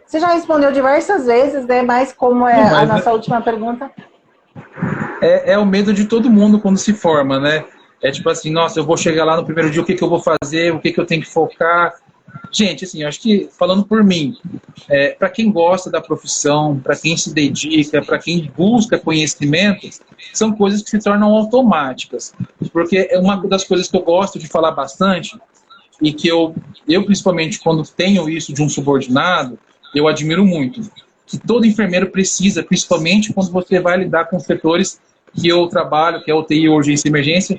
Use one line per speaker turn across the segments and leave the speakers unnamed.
Você já respondeu diversas vezes, né? Mas como é a nossa última pergunta...
É o medo de todo mundo quando se forma, né? É tipo assim, nossa, eu vou chegar lá no primeiro dia, o que eu vou fazer, o que eu tenho que focar. Gente, assim, eu acho que, falando por mim, para quem gosta da profissão, para quem se dedica, para quem busca conhecimento, são coisas que se tornam automáticas. Porque é uma das coisas que eu gosto de falar bastante, e que eu principalmente, quando tenho isso de um subordinado, eu admiro muito. Que todo enfermeiro precisa, principalmente quando você vai lidar com setores que eu trabalho, que é UTI, urgência e emergência,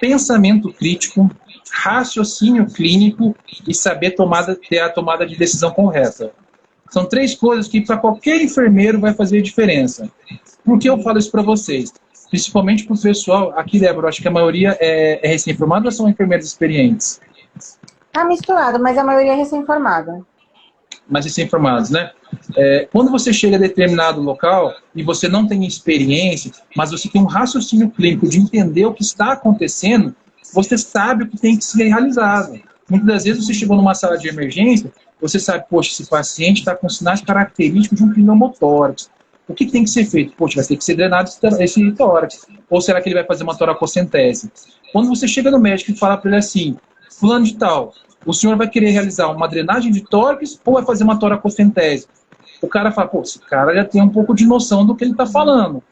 pensamento crítico, raciocínio clínico e saber ter a tomada de decisão correta. São 3 coisas que para qualquer enfermeiro vai fazer diferença. Por que eu falo isso para vocês? Principalmente para o pessoal, aqui, Débora, acho que a maioria é recém-formada ou são enfermeiros experientes?
Tá misturado, mas a maioria é recém-formada.
Mas recém-formados, né? Quando você chega a determinado local e você não tem experiência, mas você tem um raciocínio clínico de entender o que está acontecendo, você sabe o que tem que ser realizado. Muitas das vezes você chegou numa sala de emergência, você sabe, poxa, esse paciente está com sinais característicos de um pneumotórax. O que tem que ser feito? Poxa, vai ter que ser drenado esse tórax. Ou será que ele vai fazer uma toracocentese? Quando você chega no médico e fala para ele assim, fulano de tal, o senhor vai querer realizar uma drenagem de tórax ou vai fazer uma toracocentese? O cara fala, pô, esse cara já tem um pouco de noção do que ele está falando.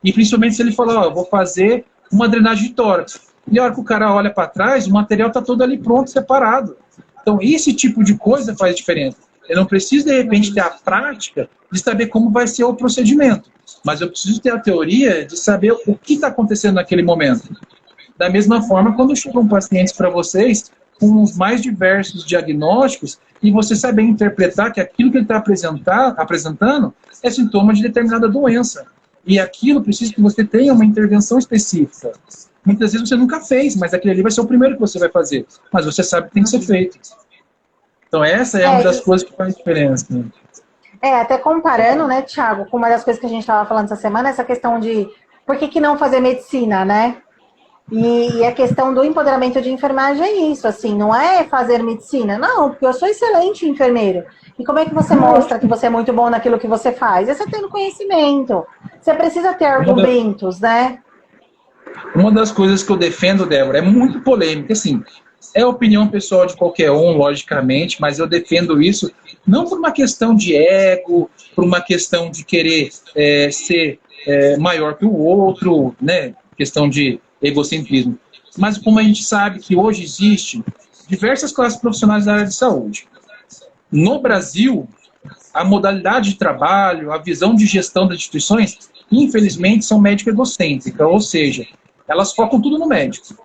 E principalmente se ele falar, eu vou fazer uma drenagem de tórax. E a hora que o cara olha para trás, o material está todo ali pronto, separado. Então, esse tipo de coisa faz diferença. Eu não preciso, de repente, ter a prática de saber como vai ser o procedimento. Mas eu preciso ter a teoria de saber o que está acontecendo naquele momento. Da mesma forma, quando chegam pacientes para vocês com os mais diversos diagnósticos e você saber interpretar que aquilo que ele está apresentando é sintoma de determinada doença. E aquilo precisa que você tenha uma intervenção específica. Muitas vezes você nunca fez, mas aquele ali vai ser o primeiro que você vai fazer. Mas você sabe que tem que ser feito. Então essa é uma das coisas que faz diferença. Né?
Até comparando, né, Thiago, com uma das coisas que a gente estava falando essa semana, essa questão de por que não fazer medicina, né? E a questão do empoderamento de enfermagem é isso, assim, não é fazer medicina, não, porque eu sou excelente enfermeiro. E como é que você mostra que você é muito bom naquilo que você faz? É você tendo conhecimento. Você precisa ter argumentos, né?
Uma das coisas que eu defendo, Débora, é muito polêmica, assim, é a opinião pessoal de qualquer um, logicamente, mas eu defendo isso não por uma questão de ego, por uma questão de querer ser maior que o outro, né? Questão de egocentrismo. Mas como a gente sabe que hoje existe diversas classes profissionais da área de saúde. No Brasil, a modalidade de trabalho, a visão de gestão das instituições, infelizmente, são médico-egocêntricas, ou seja, elas focam tudo no médico.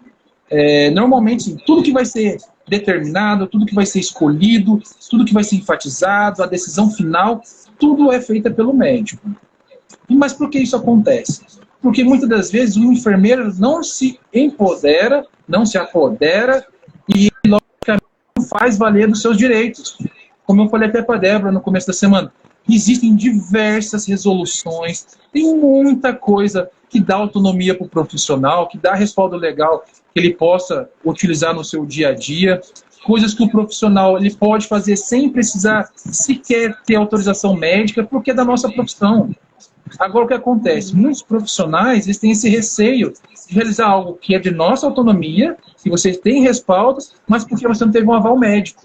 Normalmente, sim, tudo que vai ser determinado, tudo que vai ser escolhido, tudo que vai ser enfatizado, a decisão final, tudo é feita pelo médico. Mas por que isso acontece? Porque muitas das vezes o enfermeiro não se empodera, não se apodera e, logicamente, não faz valer os seus direitos. Como eu falei até para a Débora no começo da semana, existem diversas resoluções, tem muita coisa que dá autonomia para o profissional, que dá respaldo legal que ele possa utilizar no seu dia a dia, coisas que o profissional ele pode fazer sem precisar sequer ter autorização médica, porque é da nossa profissão. Agora, o que acontece? Muitos profissionais eles têm esse receio de realizar algo que é de nossa autonomia, que vocês têm respaldos, mas porque você não teve um aval médico.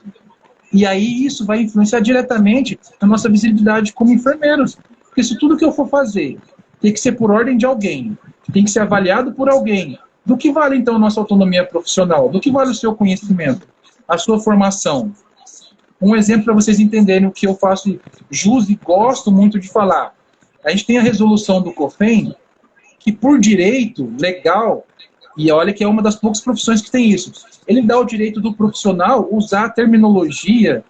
E aí isso vai influenciar diretamente na nossa visibilidade como enfermeiros. Porque se tudo que eu for fazer tem que ser por ordem de alguém, tem que ser avaliado por alguém, do que vale então a nossa autonomia profissional? Do que vale o seu conhecimento? A sua formação? Um exemplo para vocês entenderem o que eu faço jus e gosto muito de falar. A gente tem a resolução do COFEN, que por direito legal, e olha que é uma das poucas profissões que tem isso, ele dá o direito do profissional usar a terminologia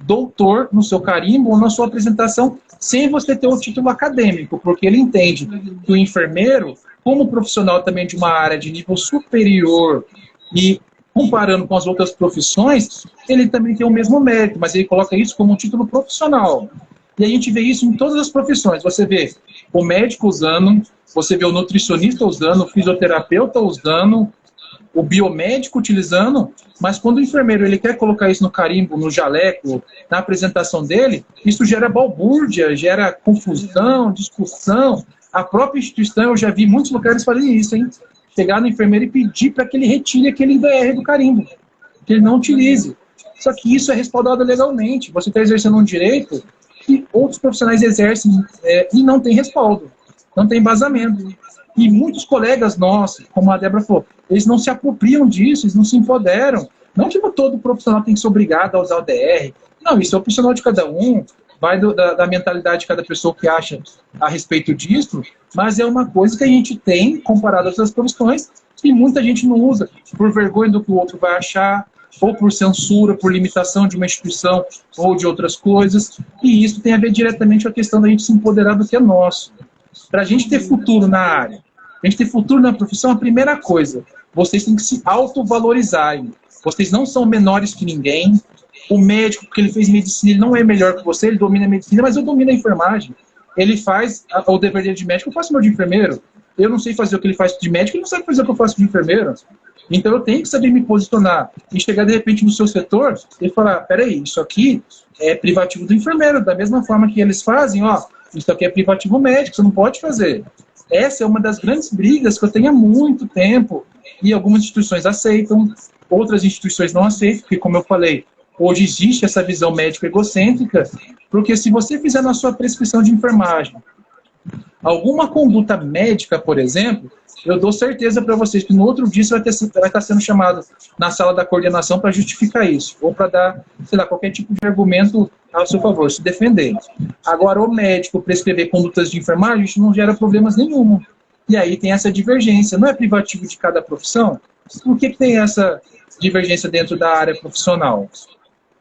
doutor no seu carimbo ou na sua apresentação, sem você ter o título acadêmico, porque ele entende que o enfermeiro, como profissional também de uma área de nível superior e comparando com as outras profissões, ele também tem o mesmo mérito, mas ele coloca isso como um título profissional. E a gente vê isso em todas as profissões. Você vê o médico usando, você vê o nutricionista usando, o fisioterapeuta usando, o biomédico utilizando, mas quando o enfermeiro ele quer colocar isso no carimbo, no jaleco, na apresentação dele, isso gera balbúrdia, gera confusão, discussão. A própria instituição, eu já vi muitos lugares fazerem isso, hein? Chegar no enfermeiro e pedir para que ele retire aquele VR do carimbo, que ele não utilize. Só que isso é respaldado legalmente. Você está exercendo um direito que outros profissionais exercem e não tem respaldo, não tem embasamento. E muitos colegas nossos, como a Débora falou, eles não se apropriam disso, eles não se empoderam. Não que todo profissional tem que ser obrigado a usar o DR. Não, isso é opcional de cada um, vai da mentalidade de cada pessoa que acha a respeito disso, mas é uma coisa que a gente tem, comparado a outras profissões, que muita gente não usa, por vergonha do que o outro vai achar, ou por censura, por limitação de uma instituição ou de outras coisas, e isso tem a ver diretamente com a questão da gente se empoderar do que é nosso. Para a gente ter futuro na área, a gente ter futuro na profissão, a primeira coisa, vocês têm que se autovalorizarem. Vocês não são menores que ninguém. O médico, porque ele fez medicina, ele não é melhor que você, ele domina a medicina, mas eu domino a enfermagem. Ele faz o dever dele de médico, eu faço o meu de enfermeiro. Eu não sei fazer o que ele faz de médico, ele não sabe fazer o que eu faço de enfermeiro. Então eu tenho que saber me posicionar e chegar de repente no seu setor e falar, peraí, isso aqui é privativo do enfermeiro, da mesma forma que eles fazem, ó, isso aqui é privativo médico, você não pode fazer. Essa é uma das grandes brigas que eu tenho há muito tempo e algumas instituições aceitam, outras instituições não aceitam, porque como eu falei, hoje existe essa visão médica egocêntrica, porque se você fizer na sua prescrição de enfermagem alguma conduta médica, por exemplo, eu dou certeza para vocês que no outro dia você vai estar sendo chamado na sala da coordenação para justificar isso, ou para dar, sei lá, qualquer tipo de argumento ao seu favor, se defender. Agora, o médico prescrever condutas de enfermagem, isso não gera problemas nenhum. E aí tem essa divergência. Não é privativo de cada profissão? Por que tem essa divergência dentro da área profissional?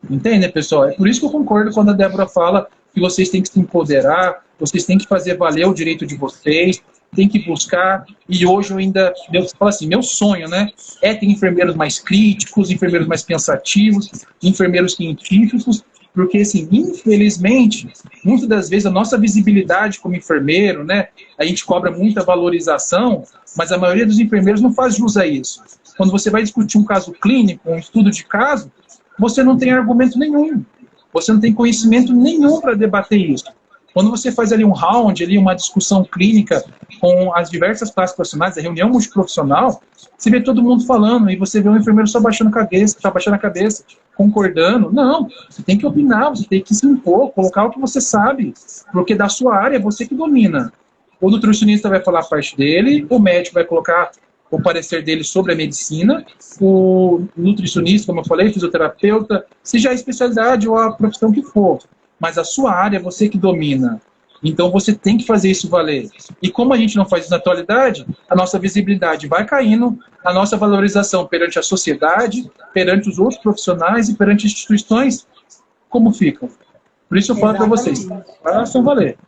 Entende, pessoal? É por isso que eu concordo quando a Débora fala que vocês têm que se empoderar, vocês têm que fazer valer o direito de vocês, têm que buscar, e hoje eu ainda, eu falo assim, meu sonho, né, é ter enfermeiros mais críticos, enfermeiros mais pensativos, enfermeiros científicos, porque, assim, infelizmente, muitas das vezes a nossa visibilidade como enfermeiro, né, a gente cobra muita valorização, mas a maioria dos enfermeiros não faz jus a isso. Quando você vai discutir um caso clínico, um estudo de caso, você não tem argumento nenhum, você não tem conhecimento nenhum para debater isso. Quando você faz ali um round, ali uma discussão clínica com as diversas classes profissionais, a reunião multiprofissional, você vê todo mundo falando e você vê um enfermeiro só baixando a cabeça, concordando. Não, você tem que opinar, você tem que se impor, colocar o que você sabe, porque da sua área é você que domina. O nutricionista vai falar a parte dele, o médico vai colocar o parecer dele sobre a medicina, o nutricionista, como eu falei, fisioterapeuta, seja a especialidade ou a profissão que for. Mas a sua área é você que domina. Então você tem que fazer isso valer. E como a gente não faz isso na atualidade, a nossa visibilidade vai caindo, a nossa valorização perante a sociedade, perante os outros profissionais e perante instituições, como ficam? Por isso eu falo para vocês, façam valer.